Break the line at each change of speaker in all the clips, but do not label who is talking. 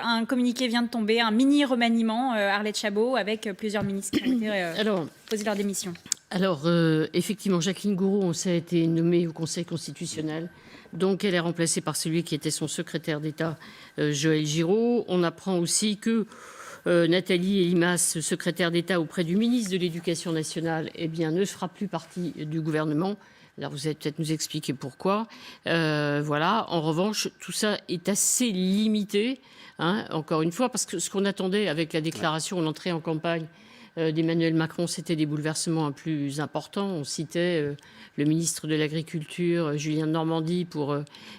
un communiqué vient de tomber, un mini remaniement, Arlette Chabot, avec plusieurs ministres qui ont été posé leur démission.
Alors, effectivement, Jacqueline Gourault, on sait, a été nommée au Conseil constitutionnel. Donc, elle est remplacée par celui qui était son secrétaire d'État, Joël Giraud. On apprend aussi que Nathalie Elimas, secrétaire d'État auprès du ministre de l'Éducation nationale, eh bien, ne fera plus partie du gouvernement. Alors, vous allez peut-être nous expliquer pourquoi. Voilà. En revanche, tout ça est assez limité, hein, encore une fois, parce que ce qu'on attendait avec la déclaration, l'entrée en campagne d'Emmanuel Macron, c'était des bouleversements plus importants. On citait le ministre de l'Agriculture, Julien Denormandie, pour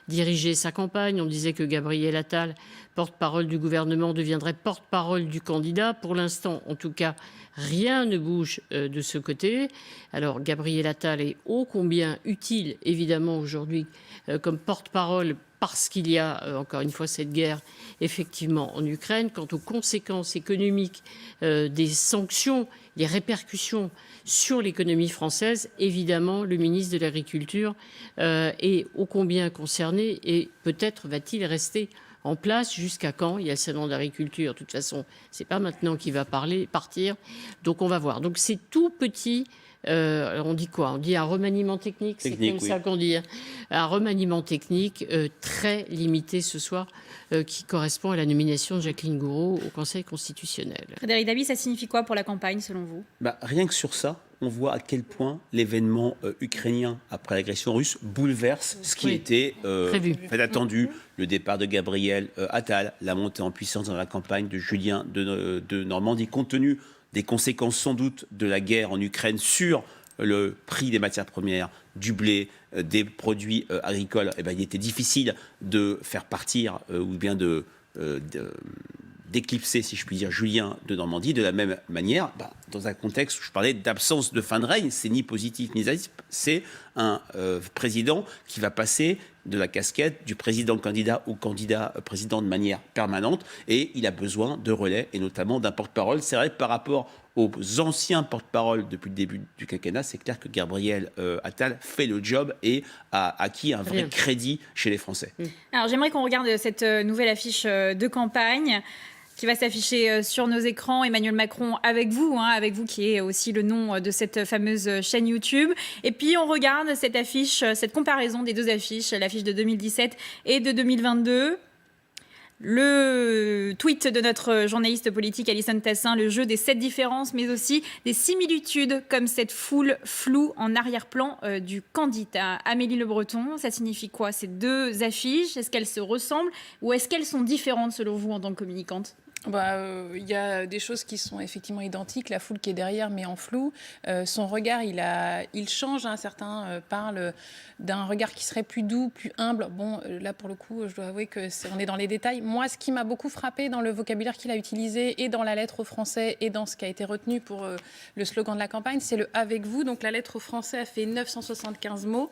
diriger sa campagne. On disait que Gabriel Attal, porte-parole du gouvernement, deviendrait porte-parole du candidat. Pour l'instant, en tout cas, rien ne bouge de ce côté. Alors, Gabriel Attal est ô combien utile, évidemment, aujourd'hui, comme porte-parole, parce qu'il y a, encore une fois, cette guerre, effectivement, en Ukraine. Quant aux conséquences économiques des sanctions, les répercussions sur l'économie française, évidemment, le ministre de l'Agriculture est ô combien concerné et peut-être va-t-il rester en place jusqu'à quand? Il y a le salon de l'agriculture. De toute façon, c'est pas maintenant qu'il va partir. Donc, on va voir. Donc, c'est tout petit. Alors on dit quoi? On dit un remaniement technique, c'est comme ça qu'on dit. Un remaniement technique très limité ce soir, qui correspond à la nomination de Jacqueline Gourault au Conseil constitutionnel.
Frédéric Dabi, ça signifie quoi pour la campagne, selon vous?
Rien que sur ça, on voit à quel point l'événement ukrainien après l'agression russe bouleverse ce qui était attendu. Le départ de Gabriel Attal, la montée en puissance dans la campagne de Julien de Normandie, compte tenu des conséquences sans doute de la guerre en Ukraine sur le prix des matières premières, du blé, des produits agricoles. Il était difficile de faire partir ou bien d'éclipser, si je puis dire, Julien de Normandie. De la même manière, dans un contexte où je parlais d'absence de fin de règne, c'est ni positif ni négatif, c'est un président qui va passer de la casquette du président-candidat au candidat-président de manière permanente, et il a besoin de relais, et notamment d'un porte-parole. C'est vrai que par rapport aux anciens porte-parole depuis le début du quinquennat, c'est clair que Gabriel Attal fait le job et a acquis un vrai crédit chez les Français.
Alors j'aimerais qu'on regarde cette nouvelle affiche de campagne qui va s'afficher sur nos écrans. Emmanuel Macron avec vous qui est aussi le nom de cette fameuse chaîne YouTube. Et puis on regarde cette affiche, cette comparaison des deux affiches, l'affiche de 2017 et de 2022. Le tweet de notre journaliste politique Alison Tassin, le jeu des 7 différences, mais aussi des similitudes, comme cette foule floue en arrière-plan du candidat. Amélie Le Breton, ça signifie quoi ces deux affiches? Est-ce qu'elles se ressemblent ou est-ce qu'elles sont différentes selon vous en tant que communicante?
Y a des choses qui sont effectivement identiques, la foule qui est derrière mais en flou. Son regard, il change, hein. Certains parlent d'un regard qui serait plus doux, plus humble. Bon, là pour le coup, je dois avouer on est dans les détails. Moi, ce qui m'a beaucoup frappé dans le vocabulaire qu'il a utilisé et dans la lettre aux Français et dans ce qui a été retenu pour le slogan de la campagne, c'est le « avec vous ». Donc la lettre aux Français a fait 975 mots.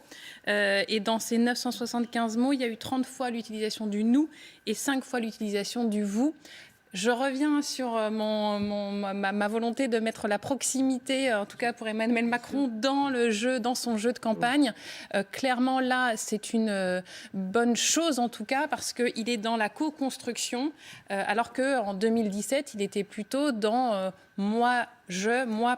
Et dans ces 975 mots, il y a eu 30 fois l'utilisation du « nous » et 5 fois l'utilisation du « vous ». Je reviens sur ma volonté de mettre la proximité, en tout cas pour Emmanuel Macron, dans son jeu de campagne. Clairement, là, c'est une bonne chose, en tout cas, parce qu'il est dans la co-construction, alors qu'en 2017, il était plutôt dans moi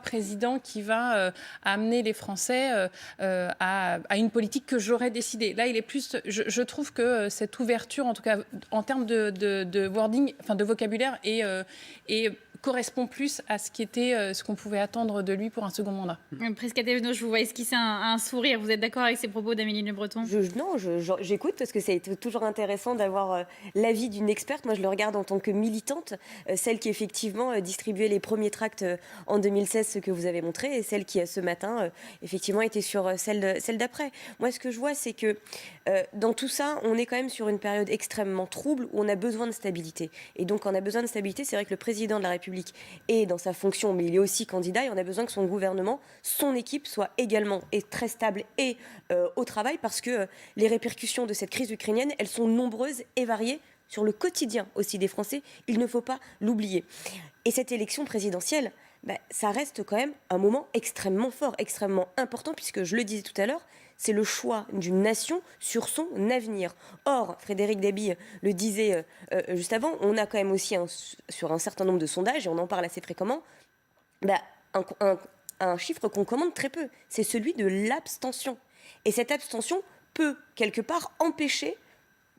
président, qui va amener les Français à une politique que j'aurais décidée. Là, il est plus. Je trouve que cette ouverture, en tout cas en termes de wording, enfin de vocabulaire, et correspond plus à ce qu'on pouvait attendre de lui pour un second mandat.
Prisca Thévenot, je vous vois esquisser un sourire. Vous êtes d'accord avec ces propos d'Amélie Le Breton?
Non, j'écoute parce que c'est toujours intéressant d'avoir l'avis d'une experte. Moi, je le regarde en tant que militante, celle qui effectivement distribuait les premiers tracts en 2016, ce que vous avez montré, et celle qui, ce matin, effectivement, était sur celle d'après. Moi, ce que je vois, c'est que dans tout ça, on est quand même sur une période extrêmement trouble où on a besoin de stabilité. Et donc, quand on a besoin de stabilité, c'est vrai que le président de la République est dans sa fonction, mais il est aussi candidat, et on a besoin que son gouvernement, son équipe, soit également très stable et au travail, parce que les répercussions de cette crise ukrainienne, elles sont nombreuses et variées sur le quotidien aussi des Français. Il ne faut pas l'oublier. Et cette élection présidentielle, ça reste quand même un moment extrêmement fort, extrêmement important, puisque je le disais tout à l'heure, c'est le choix d'une nation sur son avenir. Or, Frédéric Dabi le disait juste avant, on a quand même aussi sur un certain nombre de sondages, et on en parle assez fréquemment, un chiffre qu'on commande très peu, c'est celui de l'abstention. Et cette abstention peut, quelque part, empêcher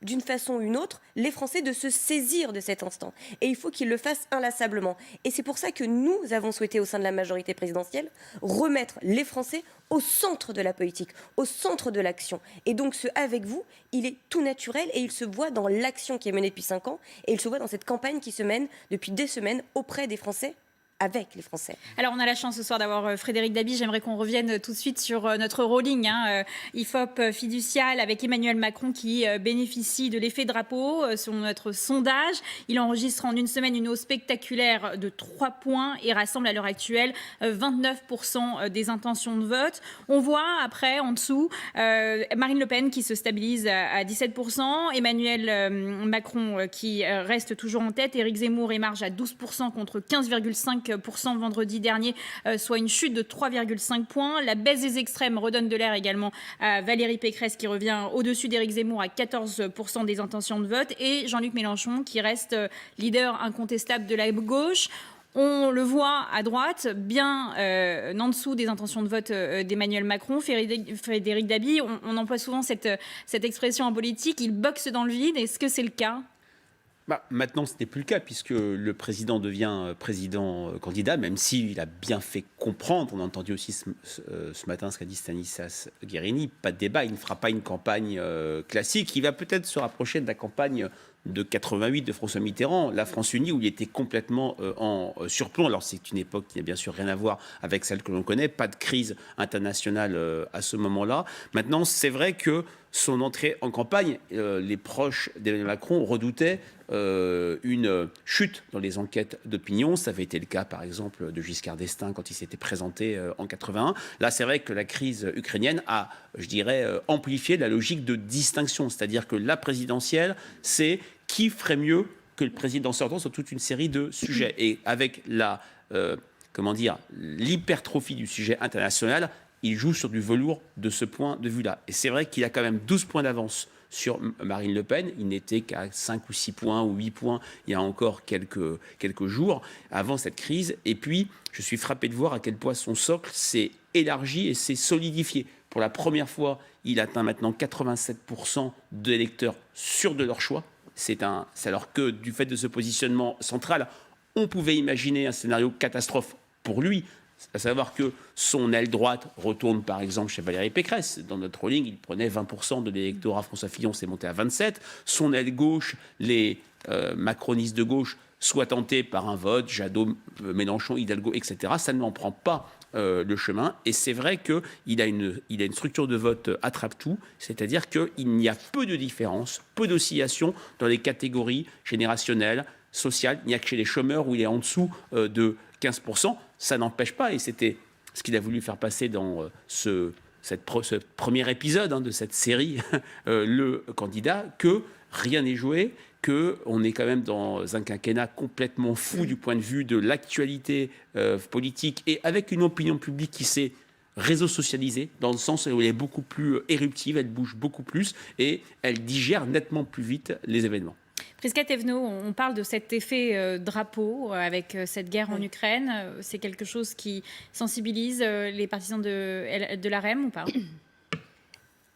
d'une façon ou une autre, les Français de se saisir de cet instant. Et il faut qu'ils le fassent inlassablement. Et c'est pour ça que nous avons souhaité, au sein de la majorité présidentielle, remettre les Français au centre de la politique, au centre de l'action. Et donc ce « avec vous », il est tout naturel et il se voit dans l'action qui est menée depuis 5 ans et il se voit dans cette campagne qui se mène depuis des semaines auprès des Français, avec les Français.
Alors, on a la chance ce soir d'avoir Frédéric Dabi. J'aimerais qu'on revienne tout de suite sur notre rolling IFOP fiducial avec Emmanuel Macron qui bénéficie de l'effet drapeau sur notre sondage. Il enregistre en une semaine une hausse spectaculaire de 3 points et rassemble à l'heure actuelle 29% des intentions de vote. On voit après, en dessous, Marine Le Pen qui se stabilise à 17%, Emmanuel Macron qui reste toujours en tête, Éric Zemmour émarge à 12% contre 15,5% vendredi dernier, soit une chute de 3,5 points. La baisse des extrêmes redonne de l'air également à Valérie Pécresse qui revient au-dessus d'Éric Zemmour à 14% des intentions de vote et Jean-Luc Mélenchon qui reste leader incontestable de la gauche. On le voit à droite, bien en dessous des intentions de vote d'Emmanuel Macron. Frédéric Dabi, on emploie souvent cette expression en politique, il boxe dans le vide. Est-ce que c'est le cas ?
Maintenant, ce n'est plus le cas puisque le président devient président candidat, même s'il a bien fait comprendre. On a entendu aussi ce matin ce qu'a dit Stanislas Guerini. Pas de débat, il ne fera pas une campagne classique. Il va peut-être se rapprocher de la campagne de 88 de François Mitterrand, la France unie, où il était complètement en surplomb. Alors c'est une époque qui n'a bien sûr rien à voir avec celle que l'on connaît, pas de crise internationale à ce moment-là. Maintenant, c'est vrai que son entrée en campagne, les proches d'Emmanuel Macron redoutaient une chute dans les enquêtes d'opinion. Ça avait été le cas, par exemple, de Giscard d'Estaing quand il s'était présenté en 81. Là, c'est vrai que la crise ukrainienne a, je dirais, amplifié la logique de distinction. C'est-à-dire que la présidentielle, c'est qui ferait mieux que le président sortant sur toute une série de sujets. Et avec l'hypertrophie du sujet international, il joue sur du velours de ce point de vue-là. Et c'est vrai qu'il a quand même 12 points d'avance sur Marine Le Pen. Il n'était qu'à 5 ou 6 points ou 8 points il y a encore quelques jours avant cette crise. Et puis, je suis frappé de voir à quel point son socle s'est élargi et s'est solidifié. Pour la première fois, il atteint maintenant 87% d'électeurs sûrs de leur choix. C'est alors que du fait de ce positionnement central, on pouvait imaginer un scénario catastrophe pour lui, à savoir que son aile droite retourne par exemple chez Valérie Pécresse. Dans notre rolling, il prenait 20% de l'électorat François Fillon, c'est monté à 27%. Son aile gauche, les macronistes de gauche, soient tentés par un vote, Jadot, Mélenchon, Hidalgo, etc. Ça ne m'en prend pas le chemin. Et c'est vrai qu'il a une structure de vote attrape-tout, c'est-à-dire qu'il n'y a peu de différence, peu d'oscillations dans les catégories générationnelles, sociales. Il n'y a que chez les chômeurs où il est en dessous de 15%. Ça n'empêche pas, et c'était ce qu'il a voulu faire passer dans ce premier épisode de cette série, le candidat, que rien n'est joué, qu'on est quand même dans un quinquennat complètement fou du point de vue de l'actualité politique et avec une opinion publique qui s'est réseau socialisée, dans le sens où elle est beaucoup plus éruptive, elle bouge beaucoup plus et elle digère nettement plus vite les événements.
Prisca Thévenot, on parle de cet effet drapeau avec cette guerre en Ukraine. C'est quelque chose qui sensibilise les partisans de l'AREM ou pas ?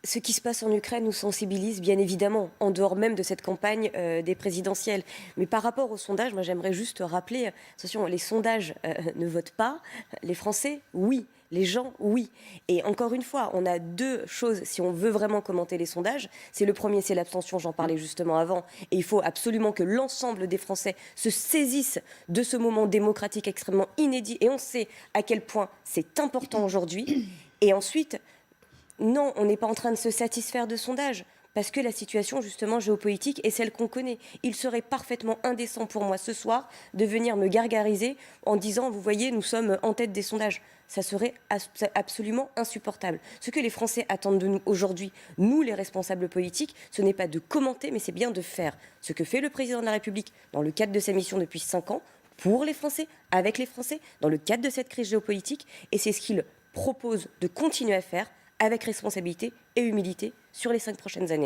Ce qui se passe en Ukraine nous sensibilise bien évidemment, en dehors même de cette campagne des présidentielles. Mais par rapport aux sondages, moi j'aimerais juste rappeler, attention, les sondages ne votent pas, les Français, oui. Les gens, oui. Et encore une fois, on a deux choses, si on veut vraiment commenter les sondages. C'est le premier, c'est l'abstention, j'en parlais justement avant. Et il faut absolument que l'ensemble des Français se saisissent de ce moment démocratique extrêmement inédit. Et on sait à quel point c'est important aujourd'hui. Et ensuite, non, on n'est pas en train de se satisfaire de sondages. Parce que la situation, justement, géopolitique est celle qu'on connaît. Il serait parfaitement indécent pour moi, ce soir, de venir me gargariser en disant, vous voyez, nous sommes en tête des sondages. Ça serait absolument insupportable. Ce que les Français attendent de nous aujourd'hui, nous, les responsables politiques, ce n'est pas de commenter, mais c'est bien de faire. Ce que fait le président de la République dans le cadre de sa mission depuis 5 ans, pour les Français, avec les Français, dans le cadre de cette crise géopolitique. Et c'est ce qu'il propose de continuer à faire avec responsabilité et humilité sur les 5 prochaines années.